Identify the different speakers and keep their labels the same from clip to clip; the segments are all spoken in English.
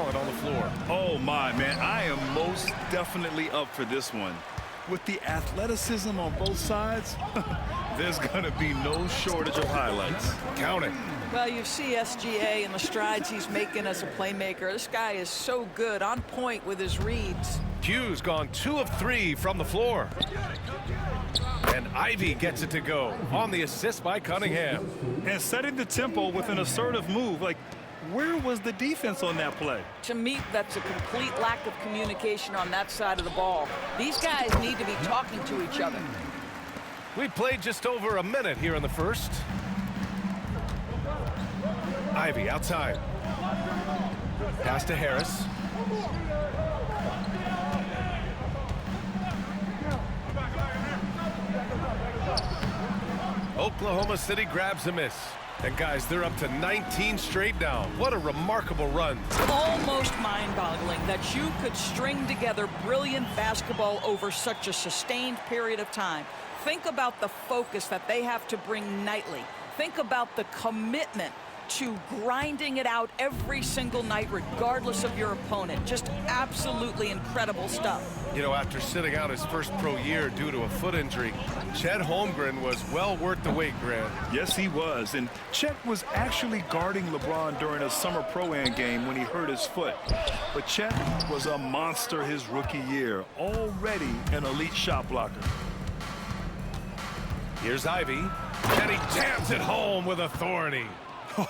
Speaker 1: talent on the floor.
Speaker 2: Oh, my, man. I am most definitely up for this one. With the athleticism on both sides, there's going to be no shortage of highlights.
Speaker 1: Count it.
Speaker 3: Well, you see SGA and the strides he's making as a playmaker. This guy is so good, on point with his reads.
Speaker 1: Q's gone 2 of 3 from the floor. And Ivy gets it to go on the assist by Cunningham.
Speaker 2: And setting the tempo with an assertive move. Like, where was the defense on that play?
Speaker 3: To me, that's a complete lack of communication on that side of the ball. These guys need to be talking to each other.
Speaker 1: We played just over a minute here in the first. Ivy outside. Pass to Harris. Oklahoma City grabs a miss. And guys, they're up to 19 straight now. What a remarkable run.
Speaker 3: Almost mind-boggling that you could string together brilliant basketball over such a sustained period of time. Think about the focus that they have to bring nightly. Think about the commitment to grinding it out every single night, regardless of your opponent. Just absolutely incredible stuff.
Speaker 1: You know, after sitting out his first pro year due to a foot injury, Chet Holmgren was well worth the wait, Grant.
Speaker 2: Yes, he was. And Chet was actually guarding LeBron during a summer Pro-Am game when he hurt his foot. But Chet was a monster his rookie year, already an elite shot blocker.
Speaker 1: Here's Ivy, and he jams it home with authority.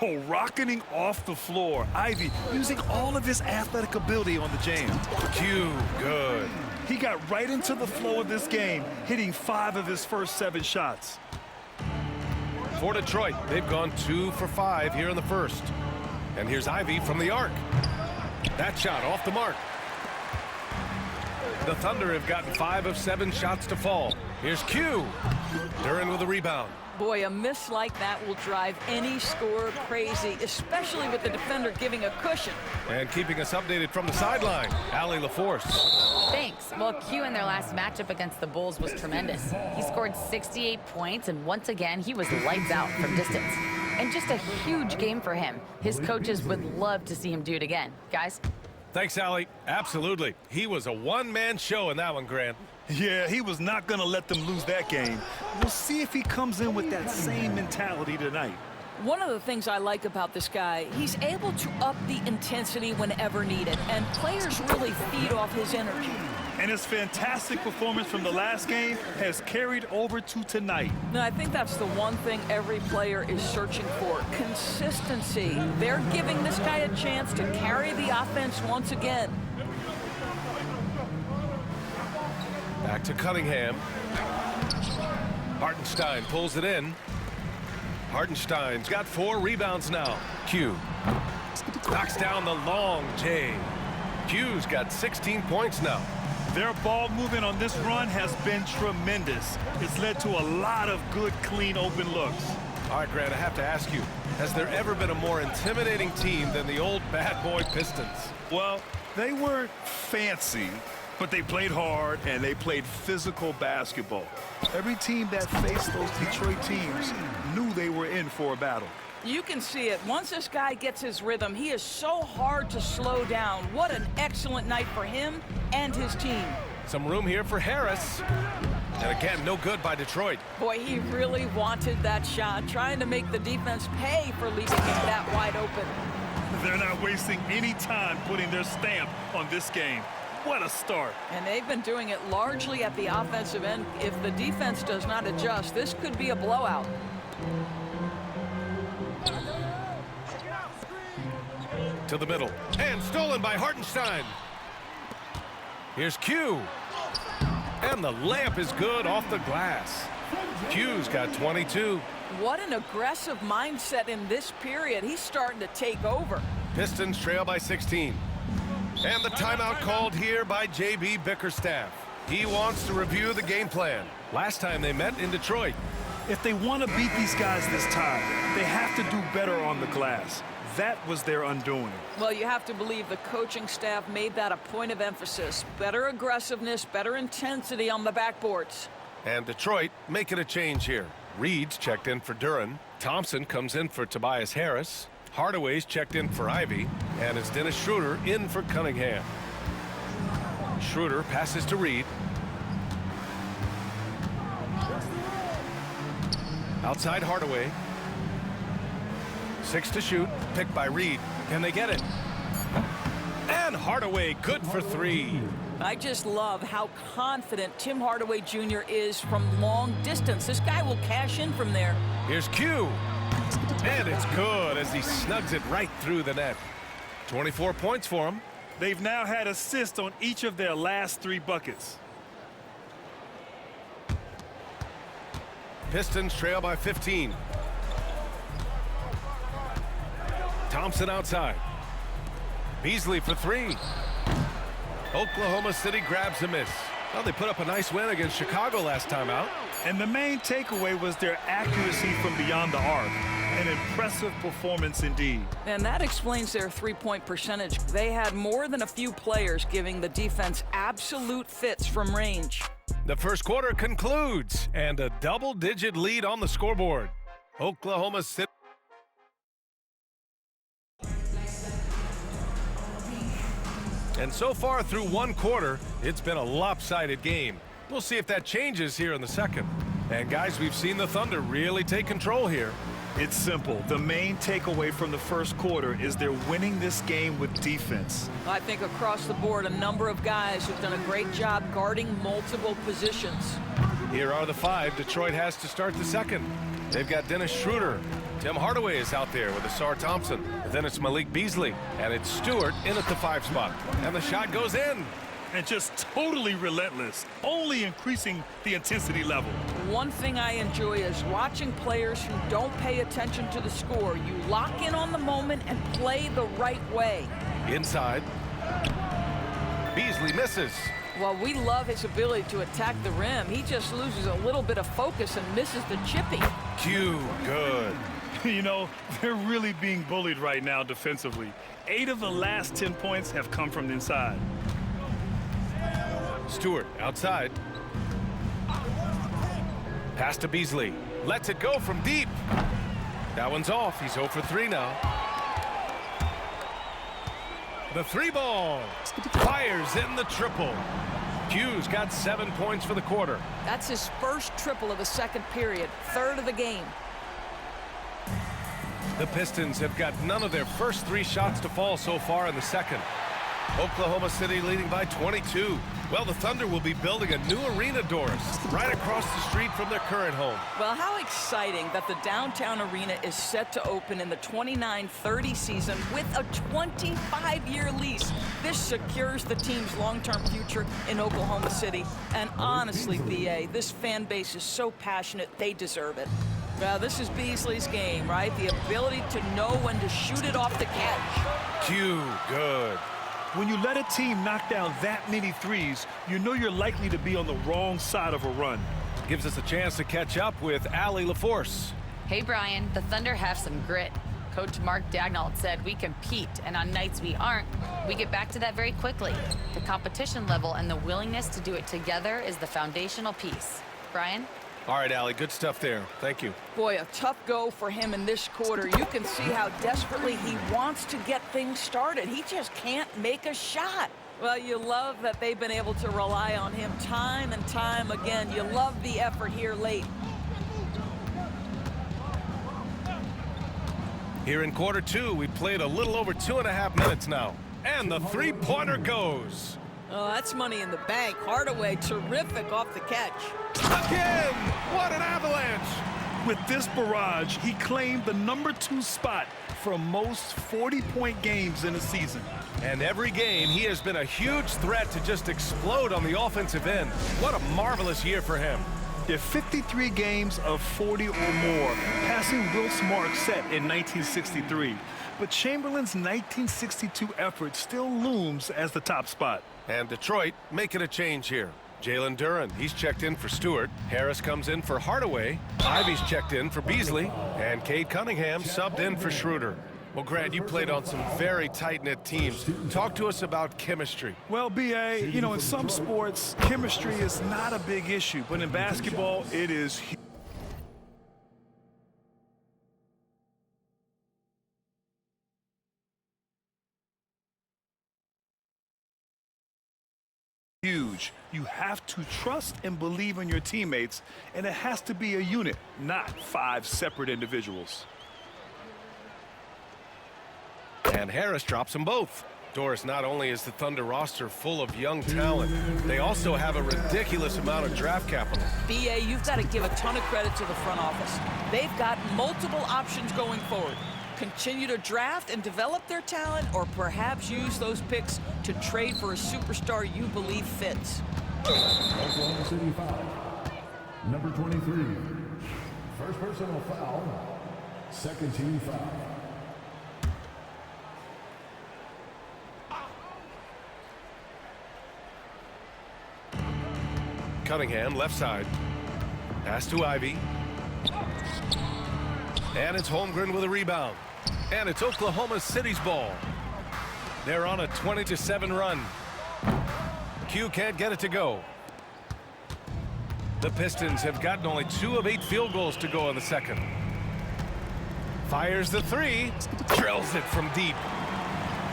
Speaker 2: Oh, rocketing off the floor. Ivy using all of his athletic ability on the jam.
Speaker 1: Q, good.
Speaker 2: He got right into the flow of this game, hitting 5 of his first 7 shots.
Speaker 1: For Detroit, they've gone 2 for 5 here in the first. And here's Ivy from the arc. That shot off the mark. The Thunder have gotten 5 of 7 shots to fall. Here's Q. Duren with a rebound.
Speaker 3: Boy, a miss like that will drive any scorer crazy, especially with the defender giving a cushion.
Speaker 1: And keeping us updated from the sideline, Allie LaForce.
Speaker 4: Thanks. Well, Q in their last matchup against the Bulls was tremendous. He scored 68 points, and once again, he was lights out from distance. And just a huge game for him. His coaches would love to see him do it again. Guys?
Speaker 1: Thanks, Allie. Absolutely. He was a one-man show in that one, Grant.
Speaker 2: Yeah, he was not going to let them lose that game. We'll see if he comes in with that same mentality tonight.
Speaker 3: One of the things I like about this guy, he's able to up the intensity whenever needed, and players really feed off his energy.
Speaker 2: And his fantastic performance from the last game has carried over to tonight.
Speaker 3: And I think that's the one thing every player is searching for, consistency. They're giving this guy a chance to carry the offense once again.
Speaker 1: Back to Cunningham. Hartenstein pulls it in. Hartenstein's got 4 rebounds now. Q knocks down the long J. Q's got 16 points now.
Speaker 2: Their ball movement on this run has been tremendous. It's led to a lot of good, clean, open looks.
Speaker 1: All right, Grant, I have to ask you, has there ever been a more intimidating team than the old bad boy Pistons?
Speaker 2: Well, they weren't fancy, but they played hard and they played physical basketball. Every team that faced those Detroit teams knew they were in for a battle.
Speaker 3: You can see it. Once this guy gets his rhythm, he is so hard to slow down. What an excellent night for him and his team.
Speaker 1: Some room here for Harris. And again, no good by Detroit.
Speaker 3: Boy, he really wanted that shot, trying to make the defense pay for leaving him that wide open.
Speaker 2: They're not wasting any time putting their stamp on this game. What a start.
Speaker 3: And they've been doing it largely at the offensive end. If the defense does not adjust, this could be a blowout.
Speaker 1: To the middle. And stolen by Hartenstein. Here's Q. And the layup is good off the glass. Q's got 22.
Speaker 3: What an aggressive mindset in this period. He's starting to take over.
Speaker 1: Pistons trail by 16. And the timeout called here by J.B. Bickerstaff. He wants to review the game plan. Last time they met in Detroit.
Speaker 2: If they want to beat these guys this time, they have to do better on the glass. That was their undoing.
Speaker 3: Well, you have to believe the coaching staff made that a point of emphasis. Better aggressiveness, better intensity on the backboards.
Speaker 1: And Detroit making a change here. Reed's checked in for Duren. Thompson comes in for Tobias Harris. Hardaway's checked in for Ivy, and it's Dennis Schroeder in for Cunningham. Schroeder passes to Reed. Outside Hardaway. 6 to shoot, picked by Reed. Can they get it? And Hardaway good for 3.
Speaker 3: I just love how confident Tim Hardaway Jr. is from long distance. This guy will cash in from there.
Speaker 1: Here's Q. And it's good as he snugs it right through the net. 24 points for him.
Speaker 2: They've now had assists on each of their last 3 buckets.
Speaker 1: Pistons trail by 15. Thompson outside. Beasley for 3. Oklahoma City grabs a miss. Well, they put up a nice win against Chicago last time out.
Speaker 2: And the main takeaway was their accuracy from beyond the arc. An impressive performance indeed.
Speaker 3: And that explains their three-point percentage. They had more than a few players giving the defense absolute fits from range.
Speaker 1: The first quarter concludes, and a double-digit lead on the scoreboard. Oklahoma City. And so far through one quarter, it's been a lopsided game. We'll see if that changes here in the second. And guys, we've seen the Thunder really take control here.
Speaker 2: It's simple. The main takeaway from the first quarter is they're winning this game with defense.
Speaker 3: I think across the board, a number of guys who've done a great job guarding multiple positions.
Speaker 1: Here are the 5 Detroit has to start the second. They've got Dennis Schroeder. Tim Hardaway is out there with Asar Thompson. And then it's Malik Beasley. And it's Stewart in at the 5 spot. And the shot goes in.
Speaker 2: And just totally relentless, only increasing the intensity level.
Speaker 3: One thing I enjoy is watching players who don't pay attention to the score. You lock in on the moment and play the right way.
Speaker 1: Inside. Beasley misses.
Speaker 3: Well, we love his ability to attack the rim. He just loses a little bit of focus and misses the chippy.
Speaker 1: Q, good.
Speaker 2: You know, they're really being bullied right now defensively. 8 of the last 10 points have come from inside.
Speaker 1: Stewart outside. Pass to Beasley. Lets it go from deep. That one's off. He's 0 for 3 now. The 3 ball. Fires in the triple. Q's got 7 points for the quarter.
Speaker 3: That's his first triple of the second period, 3rd of the game.
Speaker 1: The Pistons have got none of their first 3 shots to fall so far in the second. Oklahoma City leading by 22. Well, the Thunder will be building a new arena, Doris, right across the street from their current home.
Speaker 3: Well, how exciting that the downtown arena is set to open in the 29-30 season with a 25-year lease. This secures the team's long-term future in Oklahoma City. And honestly, B.A., this fan base is so passionate, they deserve it. Well, this is Beasley's game, right? The ability to know when to shoot it off the catch.
Speaker 1: Q, good.
Speaker 2: When you let a team knock down that many threes, you know you're likely to be on the wrong side of a run.
Speaker 1: Gives us a chance to catch up with Allie LaForce.
Speaker 4: Hey, Brian, the Thunder have some grit. Coach Mark Daigneault said we compete, and on nights we aren't, we get back to that very quickly. The competition level and the willingness to do it together is the foundational piece. Brian?
Speaker 1: All right, Allie, good stuff there. Thank you.
Speaker 3: Boy, a tough go for him in this quarter. You can see how desperately he wants to get things started. He just can't make a shot. Well, you love that they've been able to rely on him time and time again. You love the effort here late.
Speaker 1: Here in quarter 2, we played a little over 2.5 minutes now. And the 3-pointer goes.
Speaker 3: Oh, that's money in the bank. Hardaway, terrific off the catch.
Speaker 1: Again! What an avalanche!
Speaker 2: With this barrage, he claimed the #2 spot for most 40-point games in a season.
Speaker 1: And every game, he has been a huge threat to just explode on the offensive end. What a marvelous year for him.
Speaker 2: There are 53 games of 40 or more, passing Wilt's mark set in 1963. But Chamberlain's 1962 effort still looms as the top spot.
Speaker 1: And Detroit making a change here. Jalen Duren, he's checked in for Stewart. Harris comes in for Hardaway. Ivy's checked in for Beasley. And Cade Cunningham subbed in for Schroeder. Well, Grant, you played on some very tight-knit teams. Talk to us about chemistry.
Speaker 2: Well, B.A., you know, in some sports, chemistry is not a big issue. But in basketball, it is huge. huge. You have to trust and believe in your teammates, and it has to be a unit, not 5 separate individuals.
Speaker 1: And Harris drops them both. Doris, not only is the Thunder roster full of young talent, they also have a ridiculous amount of draft capital.
Speaker 3: BA, you've got to give a ton of credit to the front office. They've got multiple options going forward. Continue to draft and develop their talent, or perhaps use those picks to trade for a superstar you believe fits.
Speaker 5: Oklahoma City foul. Number 23. First personal foul. Second team foul.
Speaker 1: Cunningham, left side. Pass to Ivy. And it's Holmgren with a rebound. And it's Oklahoma City's ball. They're on a 20-7 run. Q can't get it to go. The Pistons have gotten only 2 of 8 field goals to go in the second. Fires the 3. Drills it from deep.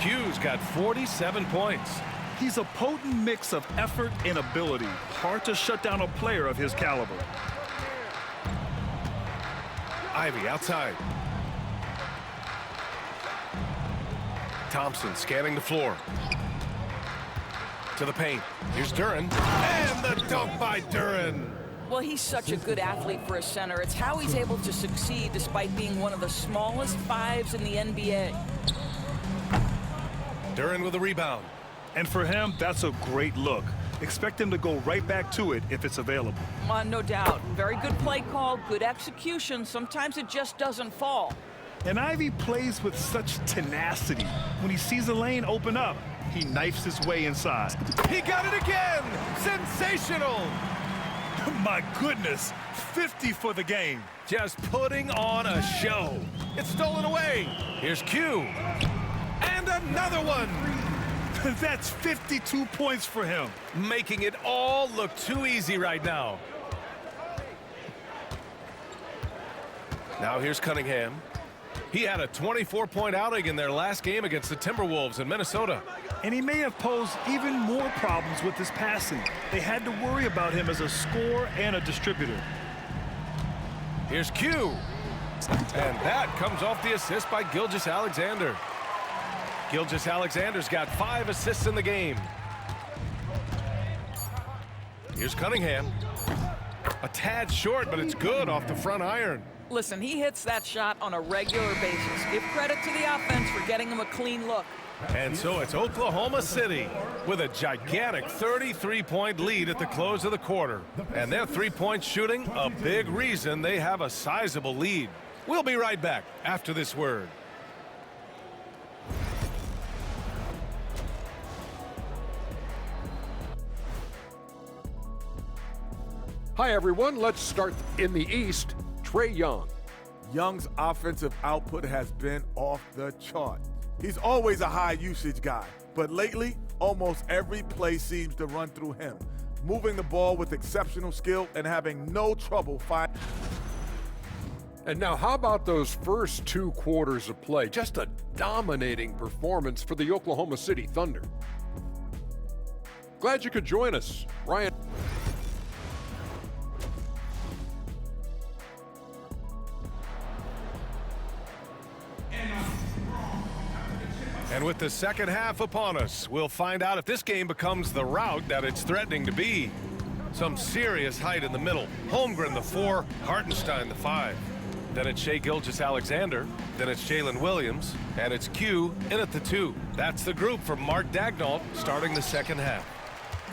Speaker 1: Q's got 47 points.
Speaker 2: He's a potent mix of effort and ability. Hard to shut down a player of his caliber.
Speaker 1: Ivy outside. Thompson scanning the floor. To the paint. Here's Duren. And the dunk by Duren.
Speaker 3: Well, he's such a good athlete for a center. It's how he's able to succeed despite being one of the smallest 5s in the NBA.
Speaker 1: Duren with a rebound.
Speaker 2: And for him, that's a great look. Expect him to go right back to it if it's available.
Speaker 3: No doubt. Very good play call, good execution. Sometimes it just doesn't fall.
Speaker 2: And Ivy plays with such tenacity. When he sees a lane open up, he knifes his way inside.
Speaker 1: He got it again! Sensational!
Speaker 2: My goodness, 50 for the game.
Speaker 1: Just putting on a show. It's stolen away. Here's Q. And another one.
Speaker 2: That's 52 points for him.
Speaker 1: Making it all look too easy right now. Now here's Cunningham. He had a 24-point outing in their last game against the Timberwolves in Minnesota.
Speaker 2: And he may have posed even more problems with his passing. They had to worry about him as a scorer and a distributor.
Speaker 1: Here's Q. And that comes off the assist by Gilgeous-Alexander. Gilgeous-Alexander's got 5 assists in the game. Here's Cunningham. A tad short, but it's good off the front iron.
Speaker 3: Listen, he hits that shot on a regular basis. Give credit to the offense for getting him a clean look.
Speaker 1: And so it's Oklahoma City with a gigantic 33-point lead at the close of the quarter. And their three-point shooting, a big reason they have a sizable lead. We'll be right back after this word.
Speaker 6: Hi, everyone. Let's start in the East. Trae Young.
Speaker 7: Young's offensive output has been off the chart. He's always a high-usage guy, but lately, almost every play seems to run through him, moving the ball with exceptional skill and having no trouble finding.
Speaker 6: And now, how about those first 2 quarters of play? Just a dominating performance for the Oklahoma City Thunder. Glad you could join us. Ryan.
Speaker 1: And with the second half upon us, we'll find out if this game becomes the rout that it's threatening to be. Some serious height in the middle. Holmgren, the 4, Hartenstein, the 5. Then it's Shai Gilgeous-Alexander. Then it's Jalen Williams. And it's Q in at the 2. That's the group for Mark Daigneault starting the second half.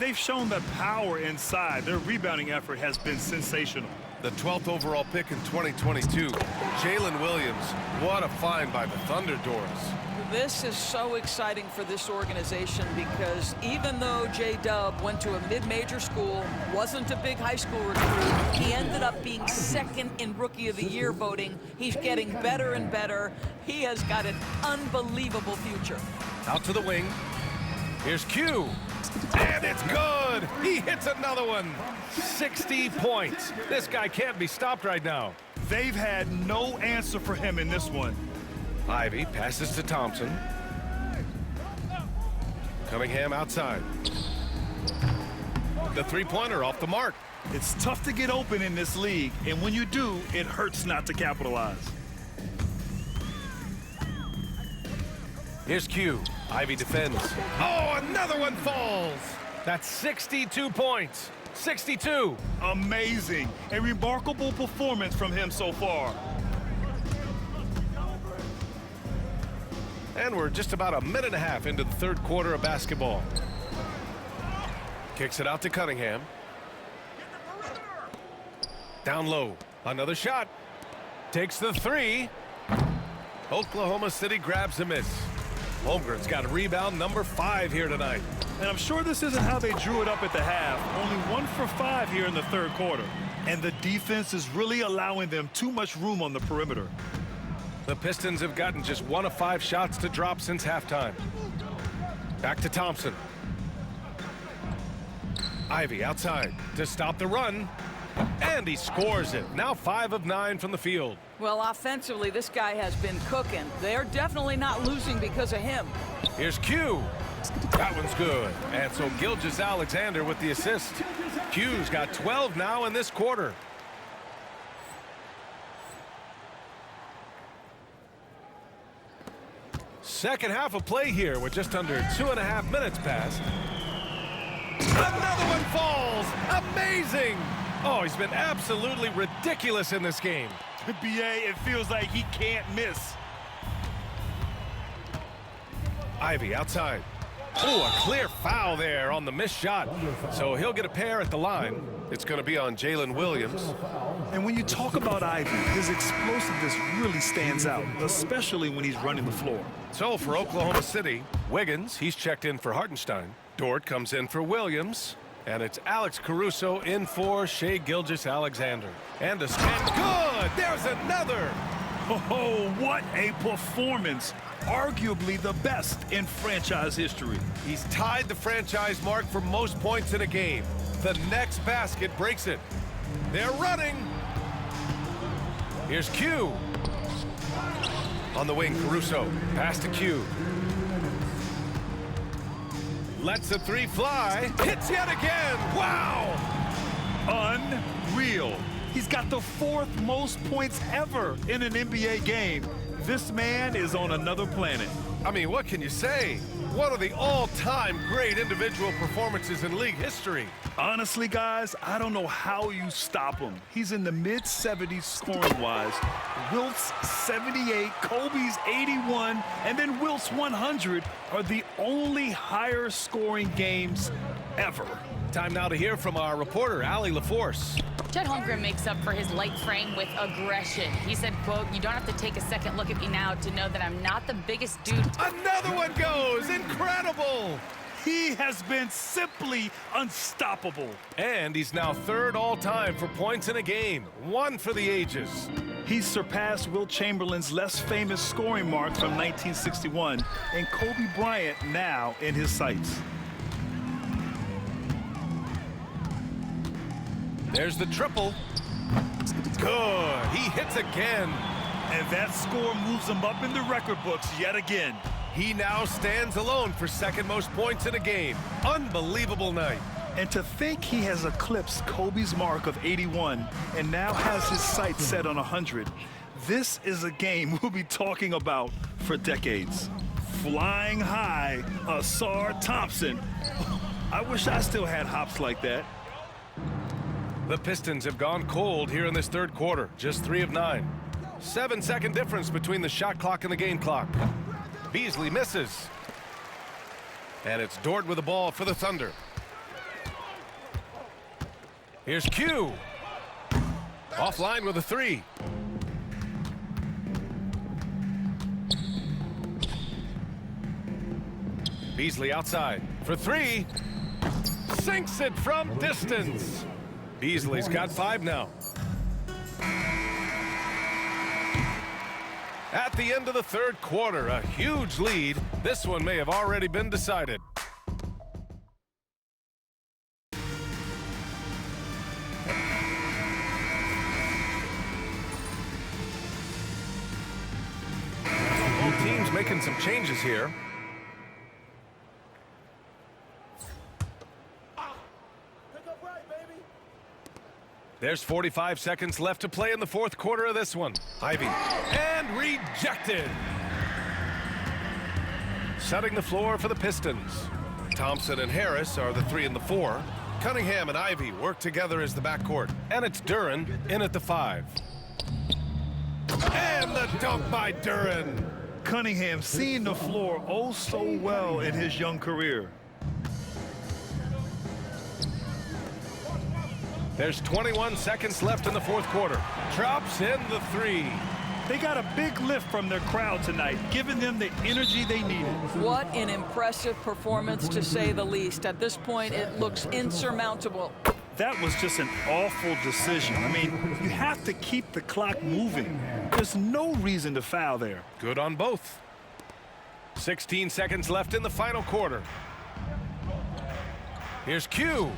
Speaker 2: They've shown the power inside. Their rebounding effort has been sensational.
Speaker 1: The 12th overall pick in 2022. Jalen Williams, what a find by the Thunder, Doris.
Speaker 3: This is so exciting for this organization because even though J-Dub went to a mid-major school, wasn't a big high school recruit, he ended up being second in Rookie of the Year voting. He's getting better and better. He has got an unbelievable future.
Speaker 1: Out to the wing. Here's Q. And it's good. He hits another one. 60 points. This guy can't be stopped right now.
Speaker 2: They've had no answer for him in this one.
Speaker 1: Ivy passes to Thompson. Cunningham outside. the three-pointer off the mark.
Speaker 2: It's tough to get open in this league, and when you do, it hurts not to capitalize.
Speaker 1: Here's Q. Ivy defends. Oh, another one falls. That's 62 points. 62.
Speaker 2: Amazing. A remarkable performance from him so far.
Speaker 1: And we're just about a minute and a half into the third quarter of basketball. Kicks it out to Cunningham. Down low. Another shot. Takes the three. Oklahoma City grabs a miss. Holmgren's got a rebound number 5 here tonight.
Speaker 2: And I'm sure this isn't how they drew it up at the half. Only 1 for 5 here in the third quarter. And the defense is really allowing them too much room on the perimeter.
Speaker 1: The Pistons have gotten just 1 of 5 shots to drop since halftime. Back to Thompson. Ivy outside to stop the run. And he scores it. Now 5 of 9 from the field.
Speaker 3: Well, offensively, this guy has been cooking. They're definitely not losing because of him.
Speaker 1: Here's Q. That one's good. And so Gilgeous-Alexander with the assist. Q's got 12 now in this quarter. Second half of play here with just under 2.5 minutes passed. Another one falls. Amazing. Oh, he's been absolutely ridiculous in this game.
Speaker 2: BA, it feels like he can't miss.
Speaker 1: Ivy outside. Oh, a clear foul there on the missed shot. So he'll get a pair at the line. It's going to be on Jalen Williams.
Speaker 2: And when you talk about Ivy, his explosiveness really stands out, especially when he's running the floor.
Speaker 1: So for Oklahoma City, Wiggins, he's checked in for Hartenstein. Dort comes in for Williams. And it's Alex Caruso in for Shai Gilgeous-Alexander. And a spin. Good! There's another!
Speaker 2: Oh, what a performance. Arguably the best in franchise history.
Speaker 1: He's tied the franchise mark for most points in a game. The next basket breaks it. They're running. Here's Q. On the wing, Caruso. Pass to Q. Lets the three fly. Hits yet again. Wow!
Speaker 2: Unreal. He's got the 4th most points ever in an NBA game. This man is on another planet.
Speaker 1: I mean, what can you say? One of the all-time great individual performances in league history.
Speaker 2: Honestly, guys, I don't know how you stop him. He's in the mid-70s scoring-wise. Wilt's 78, Kobe's 81, and then Wilt's 100 are the only higher scoring games ever.
Speaker 1: Time now to hear from our reporter, Allie LaForce.
Speaker 4: Chet Holmgren makes up for his light frame with aggression. He said, quote, "You don't have to take a second look at me now to know that I'm not the biggest dude."
Speaker 1: Another one goes! Incredible!
Speaker 2: He has been simply unstoppable.
Speaker 1: And he's now 3rd all-time for points in a game. 1 for the ages.
Speaker 2: He's surpassed Wilt Chamberlain's less famous scoring mark from 1961 and Kobe Bryant now in his sights.
Speaker 1: There's the triple. Good. He hits again.
Speaker 2: And that score moves him up in the record books yet again.
Speaker 1: He now stands alone for 2nd most points in a game. Unbelievable night.
Speaker 2: And to think he has eclipsed Kobe's mark of 81 and now has his sights set on 100. This is a game we'll be talking about for decades. Flying high, Ausar Thompson. I wish I still had hops like that.
Speaker 1: The Pistons have gone cold here in this 3rd quarter. Just 3 of 9. 7-second difference between the shot clock and the game clock. Beasley misses. And it's Dort with the ball for the Thunder. Here's Q. Offline with a 3. Beasley outside for 3. Sinks it from distance. Beasley's got 5 now. At the end of the 3rd quarter, a huge lead. This one may have already been decided. Both teams making some changes here. There's 45 seconds left to play in the fourth quarter of this one. Ivy. And rejected. Setting the floor for the Pistons. Thompson and Harris are the 3 and the 4. Cunningham and Ivy work together as the backcourt. And it's Duren in at the 5. And the dunk by Duren.
Speaker 2: Cunningham seeing the floor oh so well in his young career.
Speaker 1: There's 21 seconds left in the fourth quarter. Drops in the 3.
Speaker 2: They got a big lift from their crowd tonight, giving them the energy they needed.
Speaker 3: What an impressive performance, to say the least. At this point, it looks insurmountable.
Speaker 2: That was just an awful decision. I mean, you have to keep the clock moving. There's no reason to foul there.
Speaker 1: Good on both. 16 seconds left in the final quarter. Here's Q.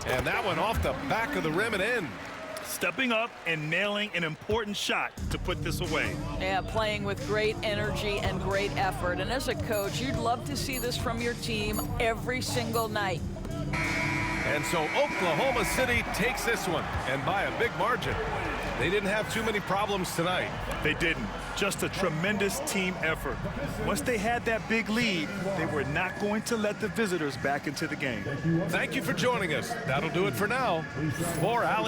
Speaker 1: And that one off the back of the rim and in.
Speaker 2: Stepping up and nailing an important shot to put this away.
Speaker 3: Yeah, playing with great energy and great effort. And as a coach, you'd love to see this from your team every single night.
Speaker 1: And so Oklahoma City takes this one, and by a big margin. They didn't have too many problems tonight.
Speaker 2: They didn't. Just a tremendous team effort. Once they had that big lead, they were not going to let the visitors back into the game.
Speaker 1: Thank you for joining us. That'll do it for now. For Allen.